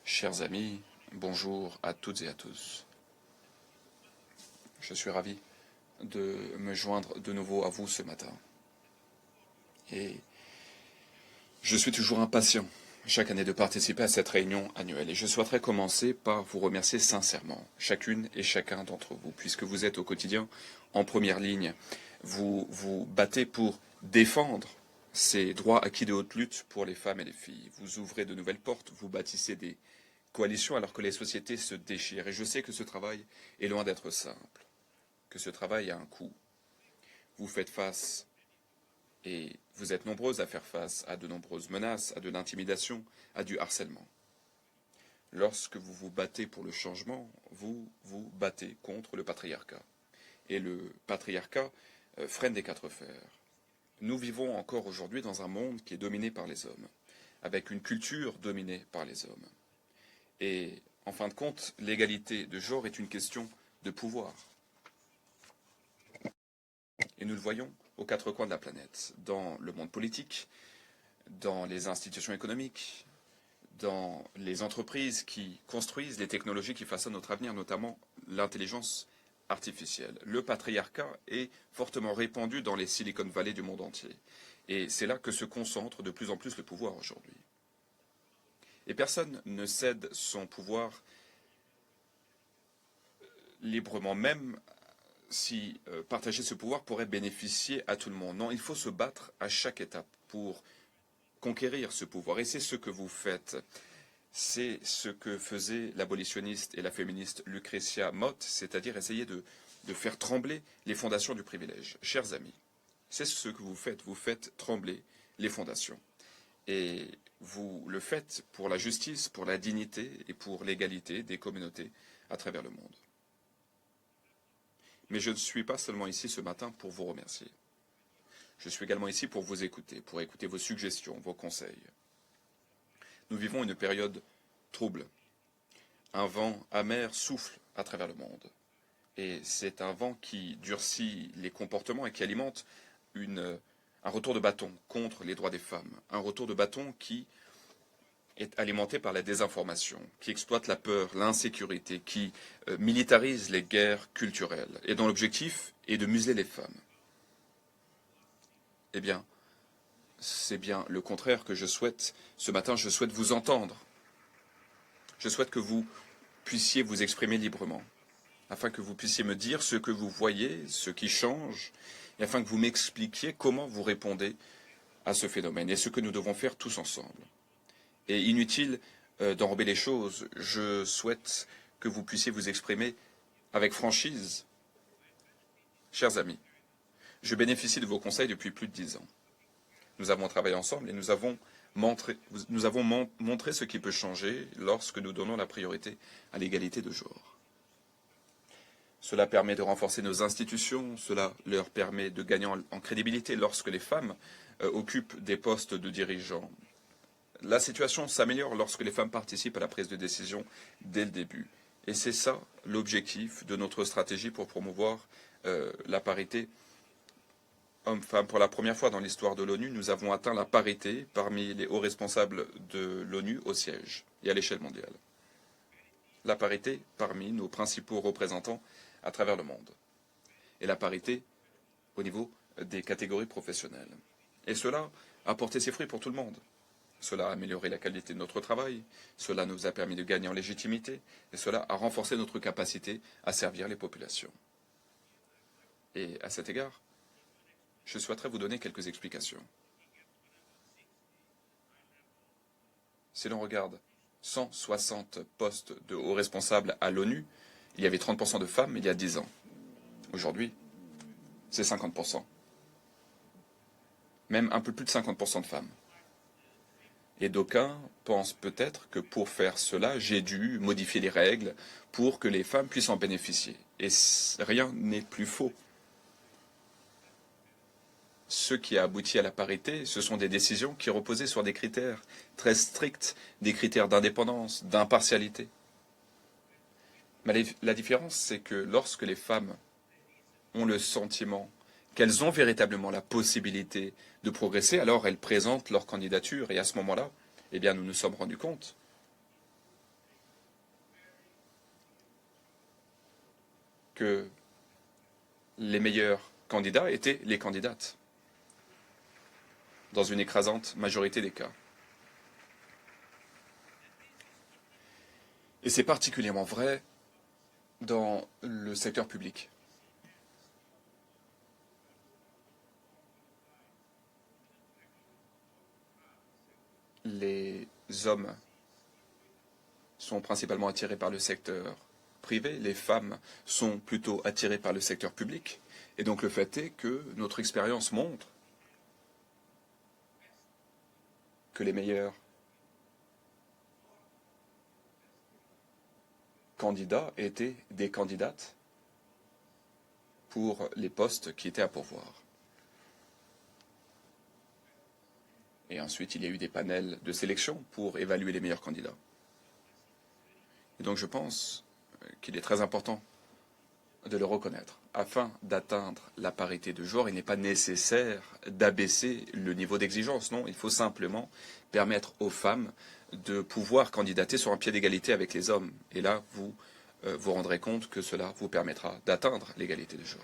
Chers amis, bonjour à toutes et à tous. Je suis ravi de me joindre de nouveau à vous ce matin. Et je suis toujours impatient chaque année de participer à cette réunion annuelle. Et je souhaiterais commencer par vous remercier sincèrement, chacune et chacun d'entre vous, puisque vous êtes au quotidien en première ligne. Vous vous battez pour défendre ces droits acquis de haute lutte pour les femmes et les filles. Vous ouvrez de nouvelles portes, vous bâtissez des coalitions alors que les sociétés se déchirent. Et je sais que ce travail est loin d'être simple, que ce travail a un coût. Vous faites face, et vous êtes nombreuses à faire face à de nombreuses menaces, à de l'intimidation, à du harcèlement. Lorsque vous vous battez pour le changement, vous vous battez contre le patriarcat. Et le patriarcat freine des quatre fers. Nous vivons encore aujourd'hui dans un monde qui est dominé par les hommes, avec une culture dominée par les hommes. Et en fin de compte, l'égalité de genre est une question de pouvoir. Et nous le voyons aux quatre coins de la planète, dans le monde politique, dans les institutions économiques, dans les entreprises qui construisent les technologies qui façonnent notre avenir, notamment l'intelligence artificielle. Le patriarcat est fortement répandu dans les Silicon Valley du monde entier. Et c'est là que se concentre de plus en plus le pouvoir aujourd'hui. Et personne ne cède son pouvoir librement, même si partager ce pouvoir pourrait bénéficier à tout le monde. Non, il faut se battre à chaque étape pour conquérir ce pouvoir. Et c'est ce que vous faites. C'est ce que faisait l'abolitionniste et la féministe Lucretia Mott, c'est-à-dire essayer de faire trembler les fondations du privilège. Chers amis, c'est ce que vous faites trembler les fondations. Et vous le faites pour la justice, pour la dignité et pour l'égalité des communautés à travers le monde. Mais je ne suis pas seulement ici ce matin pour vous remercier. Je suis également ici pour vous écouter, pour écouter vos suggestions, vos conseils. Nous vivons une période trouble. Un vent amer souffle à travers le monde. Et c'est un vent qui durcit les comportements et qui alimente un retour de bâton contre les droits des femmes. Un retour de bâton qui est alimenté par la désinformation, qui exploite la peur, l'insécurité, qui militarise les guerres culturelles, et dont l'objectif est de museler les femmes. Eh bien, c'est bien le contraire que je souhaite. Ce matin, je souhaite vous entendre. Je souhaite que vous puissiez vous exprimer librement, afin que vous puissiez me dire ce que vous voyez, ce qui change, et afin que vous m'expliquiez comment vous répondez à ce phénomène, et ce que nous devons faire tous ensemble. Et inutile d'enrober les choses, je souhaite que vous puissiez vous exprimer avec franchise. Chers amis, je bénéficie de vos conseils depuis plus de 10 ans. Nous avons travaillé ensemble et nous avons montré ce qui peut changer lorsque nous donnons la priorité à l'égalité de genre. Cela permet de renforcer nos institutions, cela leur permet de gagner en crédibilité lorsque les femmes occupent des postes de dirigeants. La situation s'améliore lorsque les femmes participent à la prise de décision dès le début. Et c'est ça l'objectif de notre stratégie pour promouvoir la parité hommes-femmes. Pour la première fois dans l'histoire de l'ONU, nous avons atteint la parité parmi les hauts responsables de l'ONU au siège et à l'échelle mondiale. La parité parmi nos principaux représentants à travers le monde. Et la parité au niveau des catégories professionnelles. Et cela a porté ses fruits pour tout le monde. Cela a amélioré la qualité de notre travail, cela nous a permis de gagner en légitimité, et cela a renforcé notre capacité à servir les populations. Et à cet égard, je souhaiterais vous donner quelques explications. Si l'on regarde 160 postes de hauts responsables à l'ONU, il y avait 30% de femmes il y a 10 ans. Aujourd'hui, c'est 50%. Même un peu plus de 50% de femmes. Et d'aucuns pensent peut-être que pour faire cela, j'ai dû modifier les règles pour que les femmes puissent en bénéficier. Et rien n'est plus faux. Ce qui a abouti à la parité, ce sont des décisions qui reposaient sur des critères très stricts, des critères d'indépendance, d'impartialité. Mais la différence, c'est que lorsque les femmes ont le sentiment qu'elles ont véritablement la possibilité de progresser, alors elles présentent leur candidature. Et à ce moment-là, eh bien, nous nous sommes rendus compte que les meilleurs candidats étaient les candidates, dans une écrasante majorité des cas. Et c'est particulièrement vrai dans le secteur public. Les hommes sont principalement attirés par le secteur privé, les femmes sont plutôt attirées par le secteur public. Et donc le fait est que notre expérience montre que les meilleurs candidats étaient des candidates pour les postes qui étaient à pourvoir. Et ensuite, il y a eu des panels de sélection pour évaluer les meilleurs candidats. Et donc je pense qu'il est très important de le reconnaître. Afin d'atteindre la parité de genre, il n'est pas nécessaire d'abaisser le niveau d'exigence. Non, il faut simplement permettre aux femmes de pouvoir candidater sur un pied d'égalité avec les hommes. Et là, vous vous rendrez compte que cela vous permettra d'atteindre l'égalité de genre.